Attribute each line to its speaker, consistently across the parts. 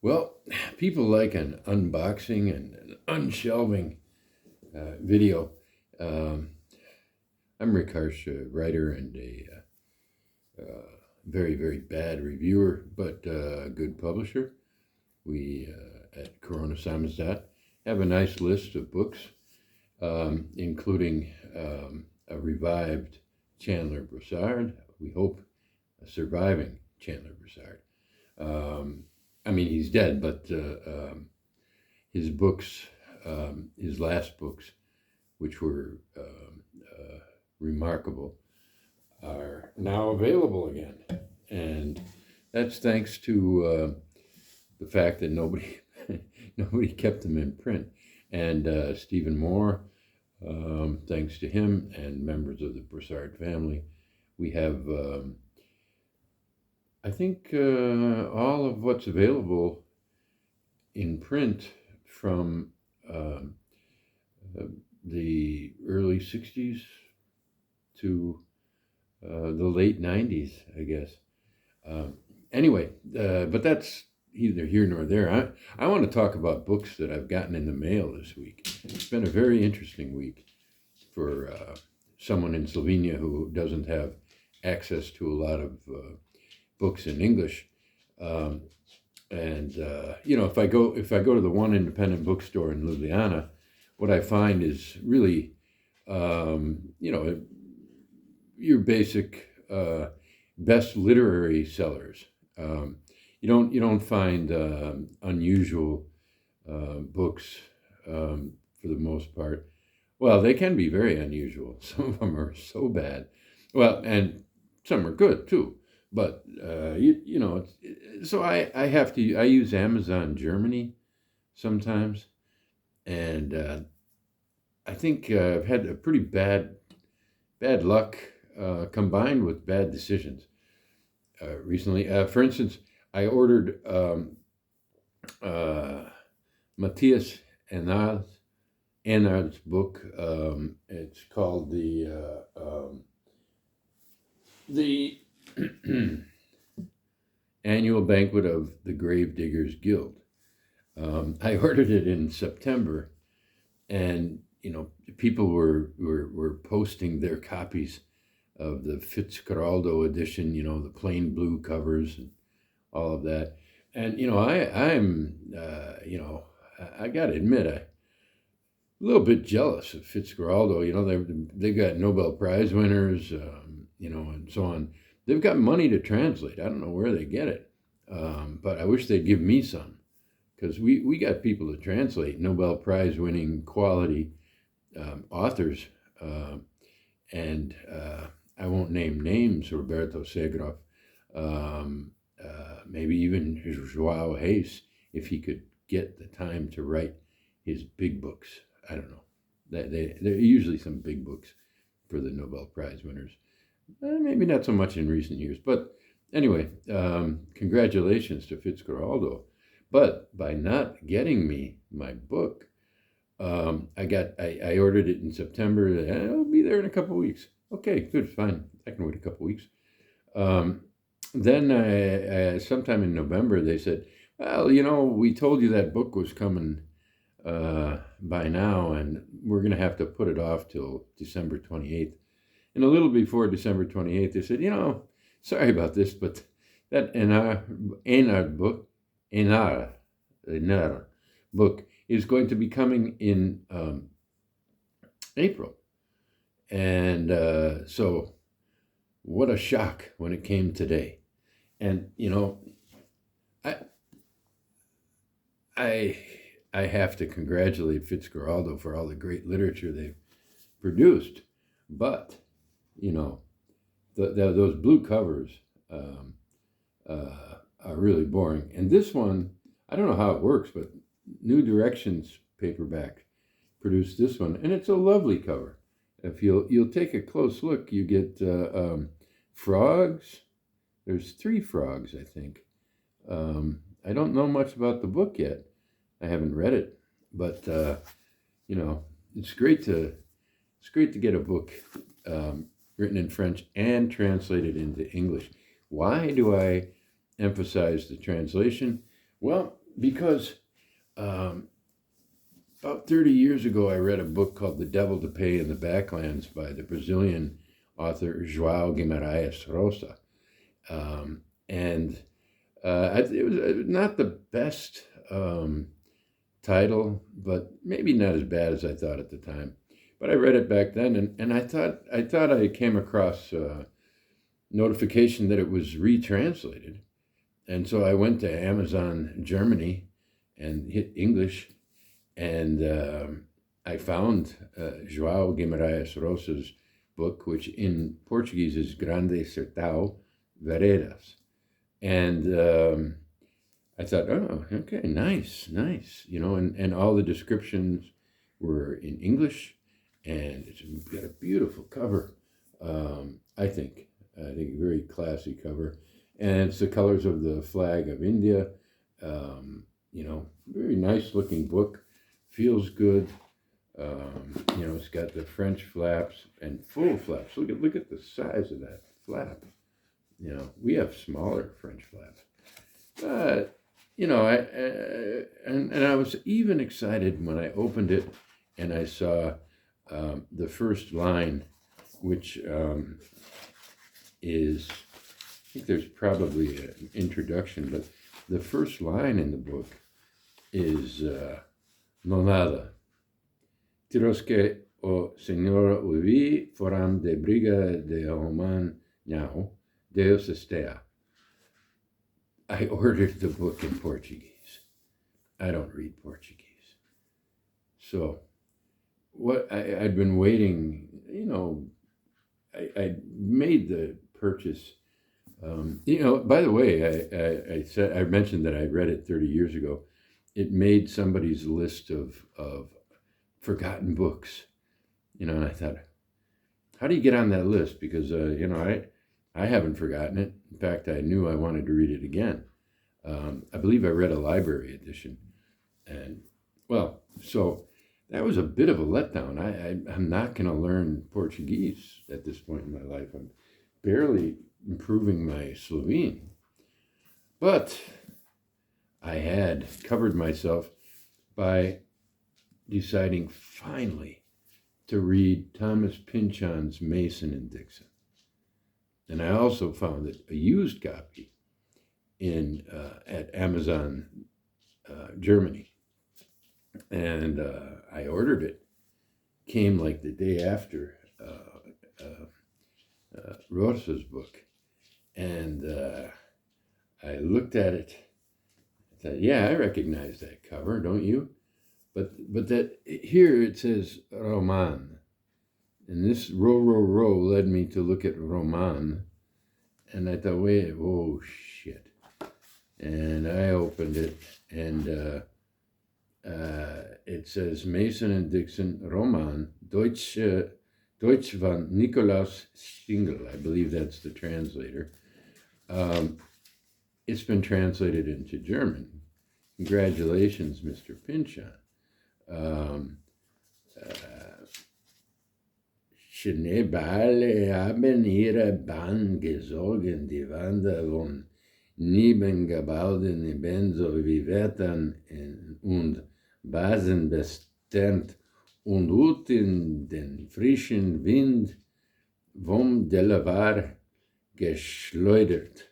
Speaker 1: Well, people like an unboxing and an unshelving video. Um, I'm Rick Harsh, a writer and a very, very bad reviewer, but a good publisher. We at Corona Samizdat have a nice list of books, including a revived Chandler Broussard. We hope a surviving Chandler Broussard. Um, I mean, he's dead, but his books, his last books, which were remarkable, are now available again. And that's thanks to the fact that nobody nobody kept them in print. And Stephen Moore, thanks to him and members of the Broussard family, we have, I think, all of what's available in print from um, uh, the early 60s to the late 90s, I guess. Um, anyway, but that's neither here nor there. I want to talk about books that I've gotten in the mail this week. It's been a very interesting week for someone in Slovenia who doesn't have access to a lot of books in English. Um, and if I go to the one independent bookstore in Ljubljana, what I find is really you know your basic best literary sellers. Um, you don't find unusual books for the most part. Well, they can be very unusual. Some of them are so bad. Well, and some are good too. But so I use Amazon Germany sometimes, and I think I've had a pretty bad luck combined with bad decisions recently. For instance, I ordered uh, Matthias Enard's book. It's called the Annual Banquet of the Gravediggers Guild. I ordered it in September, and people were posting their copies of the Fitzcarraldo edition, the plain blue covers and all of that. And I got to admit, I'm a little bit jealous of Fitzcarraldo. They got Nobel Prize winners, and so on. They've got money to translate. I don't know where they get it, but I wish they'd give me some, because we got people to translate Nobel Prize winning quality authors, and I won't name names, Roberto Segrov, maybe even Joao Reis, if he could get the time to write his big books. I don't know. They're usually some big books for the Nobel Prize winners. Maybe not so much in recent years, but anyway, congratulations to Fitzcarraldo. But by not getting me my book, I ordered it in September. It'll be there in a couple of weeks. Okay, good, fine. I can wait a couple of weeks. Then sometime in November, they said, well, we told you that book was coming by now, and we're going to have to put it off till December 28th. And a little before December 28th, they said, sorry about this, but that Enar book is going to be coming in April. And so what a shock when it came today. And, I, I, I have to congratulate Fitzcarraldo for all the great literature they've produced. But, those blue covers um, are really boring. And this one, I don't know how it works, but New Directions paperback produced this one, and it's a lovely cover. If you'll take a close look, you get frogs. There's 3 frogs, I think. I don't know much about the book yet. I haven't read it, but you know, it's great to get a book written in French and translated into English. Why do I emphasize the translation? Well, because um, about 30 years ago, I read a book called The Devil to Pay in the Backlands by the Brazilian author João Guimarães Rosa. And it was not the best title, but maybe not as bad as I thought at the time. But I read it back then, and I thought I came across notification that it was retranslated. And so I went to Amazon Germany and hit English, and I found João Guimarães Rosa's book, which in Portuguese is Grande Sertão Veredas. And I thought, oh, okay, nice. And all the descriptions were in English, and it's got a beautiful cover, I think a very classy cover. And it's the colors of the flag of India. Very nice looking book, feels good. It's got the French flaps and full flaps. Look at the size of that flap. We have smaller French flaps. But, I was even excited when I opened it and I saw the first line, which is, I think there's probably an introduction, but the first line in the book is no nada. Tiros que o Senhor ouvi foram de briga de Roman now, Deus estea. I ordered the book in Portuguese. I don't read Portuguese. So I'd been waiting, I made the purchase. By the way, I mentioned that I read it 30 years ago. It made somebody's list of forgotten books, and I thought, how do you get on that list? Because, I haven't forgotten it. In fact, I knew I wanted to read it again. I believe I read a library edition. And, so that was a bit of a letdown. I'm not going to learn Portuguese at this point in my life. I'm barely improving my Slovene. But I had covered myself by deciding finally to read Thomas Pynchon's Mason and Dixon. And I also found it a used copy at Amazon Germany. And I ordered it. Came like the day after Rosa's book. And I looked at it. I thought, yeah, I recognize that cover, don't you? But that here it says Roman. And this row led me to look at Roman. And I thought, wait, oh, shit. And I opened it, and it says Mason and Dixon, Roman, Deutsch van Nikolaus Stingel. I believe that's the translator. It's been translated into German. Congratulations, Mr. Pynchon. Schneeballe haben ihre Bahn gesogen, die Wander von Nebengebäuden ebenso wie Wettern und Basen bestimmt und ut in den frischen Wind vom Delaware geschleudert.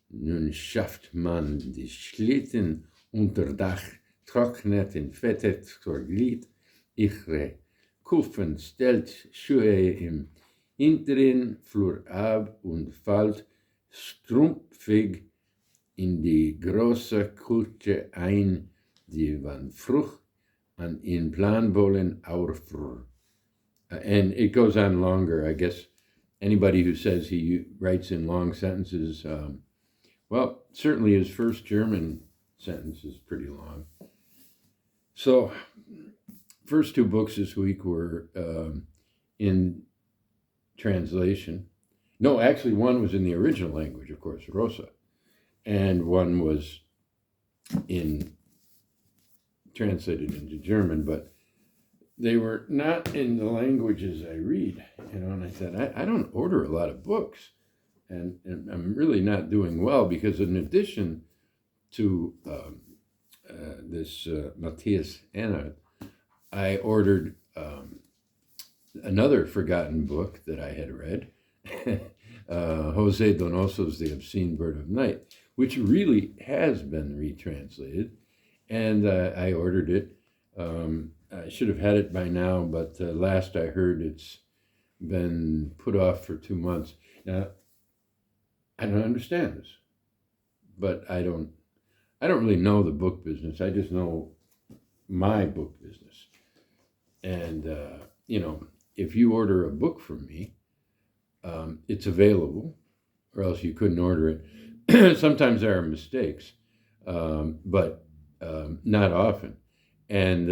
Speaker 1: Nun schafft man die Schlitten unter Dach, trocknet und fettet zur Glied ihre Kufen, stellt Schuhe im hinteren Flur ab und fällt strumpfig in die große Küche ein, die van Frucht an in Planbollen aufruhr. And it goes on longer. I guess anybody who says he writes in long sentences, certainly his first German sentence is pretty long. So, first two books this week were in translation. No, actually, one was in the original language, of course, Rosa, and one was translated into German, but they were not in the languages I read. And I said, I don't order a lot of books, and I'm really not doing well, because in addition to this Matthias Ennard, I ordered another forgotten book that I had read, Jose Donoso's The Obscene Bird of Night, which really has been retranslated. And I ordered it. I should have had it by now, but last I heard it's been put off for 2 months. Now, I don't understand this, but I don't really know the book business. I just know my book business. And, if you order a book from me, it's available, or else you couldn't order it. Sometimes there are mistakes, but not often. And,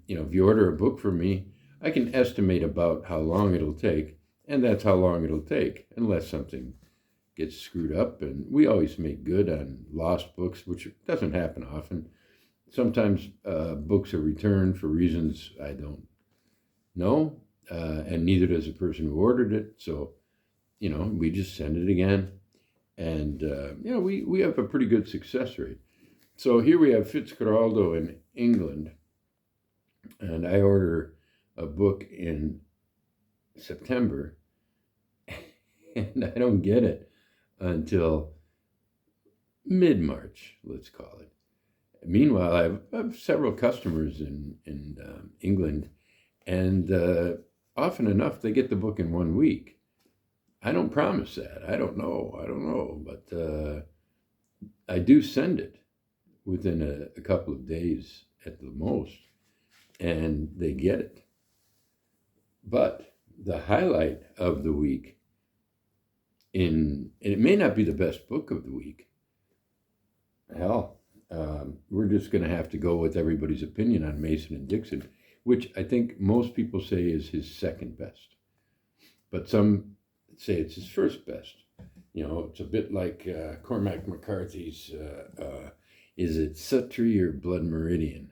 Speaker 1: if you order a book from me, I can estimate about how long it'll take, and that's how long it'll take, unless something gets screwed up. And we always make good on lost books, which doesn't happen often. Sometimes books are returned for reasons I don't know, and neither does the person who ordered it. So, we just send it again. And, we have a pretty good success rate. So here we have Fitzcarraldo in England, and I order a book in September, and I don't get it until mid-March, let's call it. Meanwhile, I have several customers in England, and often enough, they get the book in 1 week. I don't promise that. I don't know, but I do send it within a couple of days at the most, and they get it. But the highlight of the week, and it may not be the best book of the week. Hell, we're just going to have to go with everybody's opinion on Mason and Dixon, which I think most people say is his second best. But some say it's his first best. It's a bit like Cormac McCarthy's, is it Suttree or Blood Meridian?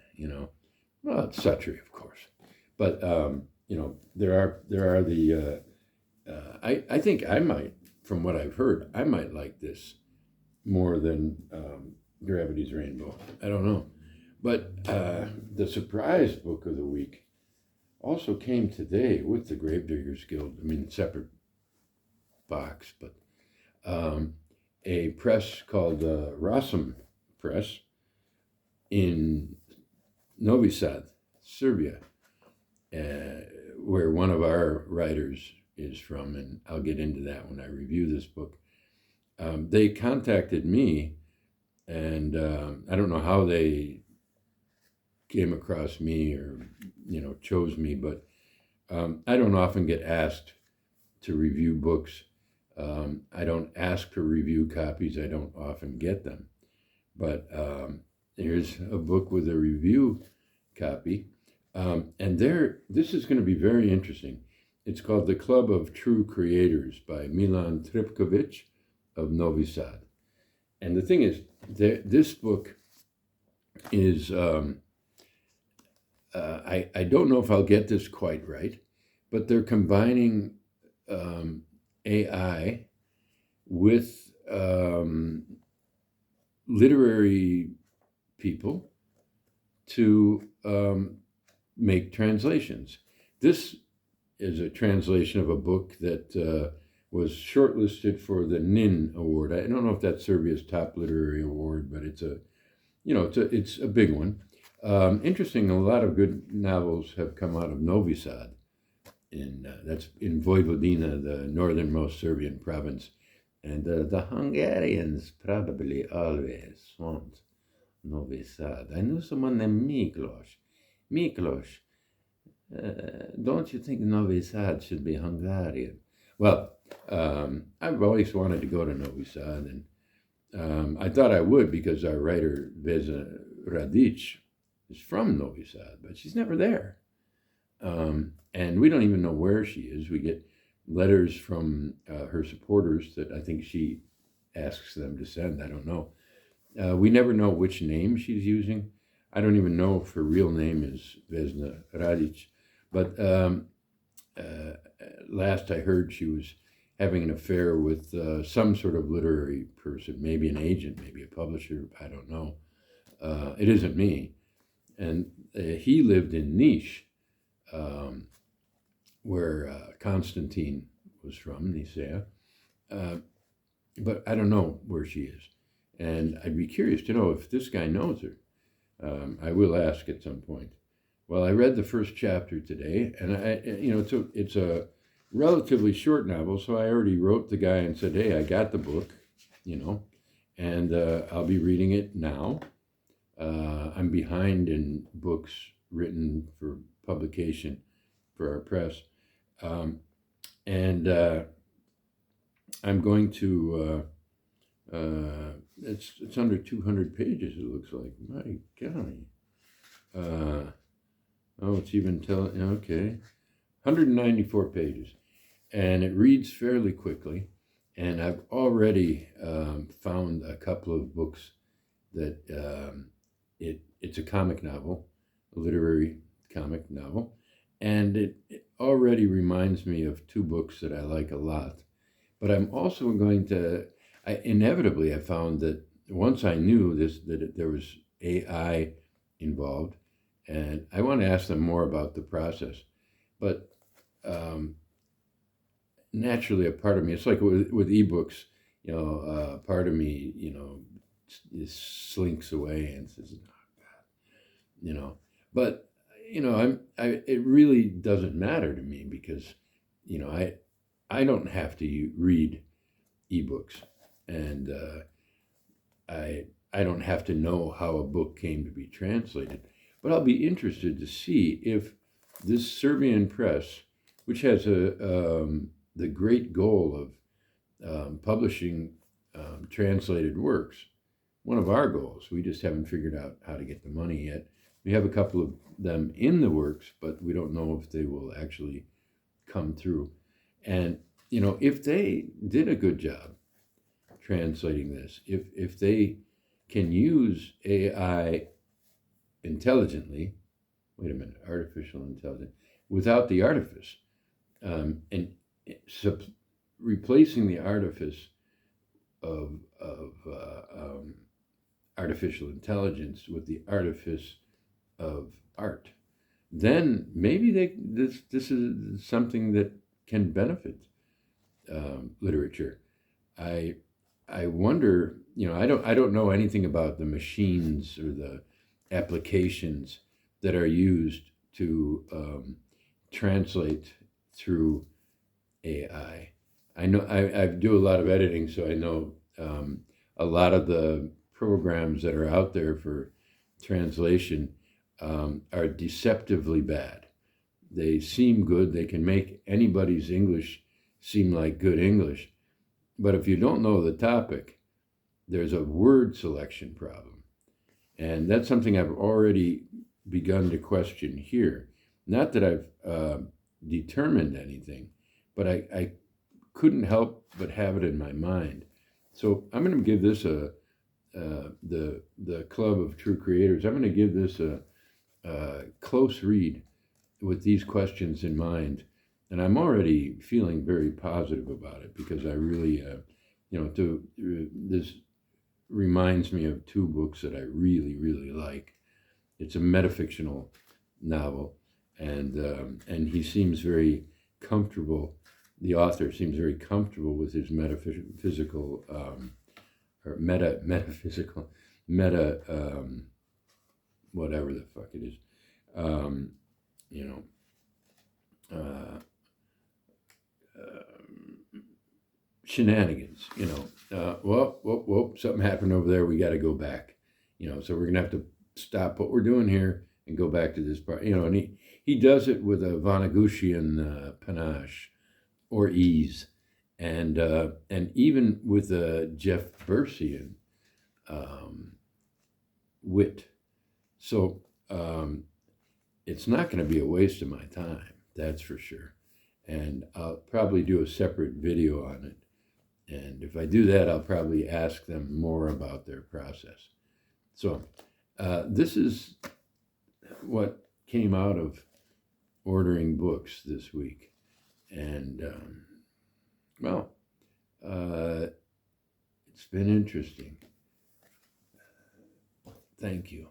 Speaker 1: Well, it's Suttree, of course. But, there are the, I think I might, from what I've heard, I might like this more than Gravity's Rainbow. I don't know. But the surprise book of the week also came today with the Gravediggers Guild. I mean, separate box, but a press called Rasum Press in Novi Sad, Serbia, where one of our writers is from, and I'll get into that when I review this book. They contacted me, and I don't know how they came across me or chose me, but I don't often get asked to review books. I don't ask for review copies. I don't often get them. But here's a book with a review copy. And this is going to be very interesting. It's called The Club of True Creators by Milan Tripkovic of Novi Sad. And the thing is, this book is, I don't know if I'll get this quite right, but they're combining AI with literary people to make translations. This is a translation of a book that was shortlisted for the NIN Award. I don't know if that's Serbia's top literary award, but it's a big one. Interesting, a lot of good novels have come out of Novi Sad. That's in Vojvodina, the northernmost Serbian province. And the Hungarians probably always want Novi Sad. I knew someone named Miklos. Miklos, don't you think Novi Sad should be Hungarian? Well, I've always wanted to go to Novi Sad, and I thought I would because our writer, Vesna Radic, is from Novi Sad, but she's never there. And we don't even know where she is. We get letters from her supporters that I think she asks them to send. I don't know. We never know which name she's using. I don't even know if her real name is Vesna Radic. But last I heard, she was having an affair with some sort of literary person, maybe an agent, maybe a publisher, I don't know. It isn't me. And he lived in Niš, um, where Constantine was from, Nicaea. Uh, but I don't know where she is. And I'd be curious to know if this guy knows her. I will ask at some point. Well, I read the first chapter today, and it's a relatively short novel, so I already wrote the guy and said, "Hey, I got the book, and I'll be reading it now." I'm behind in books written for publication for our press, and I'm going to. It's under 200 pages. It looks like. My golly. It's even telling. Okay, 194 pages, and it reads fairly quickly. And I've already found a couple of books that it's a comic novel, a literary comic novel, and it already reminds me of two books that I like a lot. But I'm also going to. Inevitably, I found that once I knew there was AI involved, and I want to ask them more about the process. But naturally, a part of me, it's like with ebooks, part of me, slinks away and says, you know, but it really doesn't matter to me because, I don't have to read ebooks, and I don't have to know how a book came to be translated. But I'll be interested to see if this Serbian press, which has the great goal of publishing translated works, one of our goals. We just haven't figured out how to get the money yet. We have a couple of them in the works, but we don't know if they will actually come through. And if they did a good job translating this, if they can use AI intelligently, artificial intelligence, without the artifice, and replacing the artifice of artificial intelligence with the artifice of art, then maybe this is something that can benefit literature. I wonder, I don't know anything about the machines or the applications that are used to translate through AI. I know I do a lot of editing, so I know a lot of the programs that are out there for translation are deceptively bad. They seem good. They can make anybody's English seem like good English. But if you don't know the topic, there's a word selection problem. And that's something I've already begun to question here. Not that I've determined anything, but I couldn't help but have it in my mind. So I'm going to give this the Club of True Creators. I'm going to give this a close read with these questions in mind. And I'm already feeling very positive about it because I really, this reminds me of two books that I really, really like. It's a metafictional novel, and he seems very comfortable. The author seems very comfortable with his metaphysical or metaphysical whatever the fuck it is, shenanigans. Whoa, something happened over there. We got to go back. So we're gonna have to stop what we're doing here and go back to this part. And he does it with a Vonnegutsian panache or ease, and even with a Jeff Bersian wit. So it's not going to be a waste of my time, that's for sure. And I'll probably do a separate video on it. And if I do that, I'll probably ask them more about their process. So this is what came out of ordering books this week. And, it's been interesting. Thank you.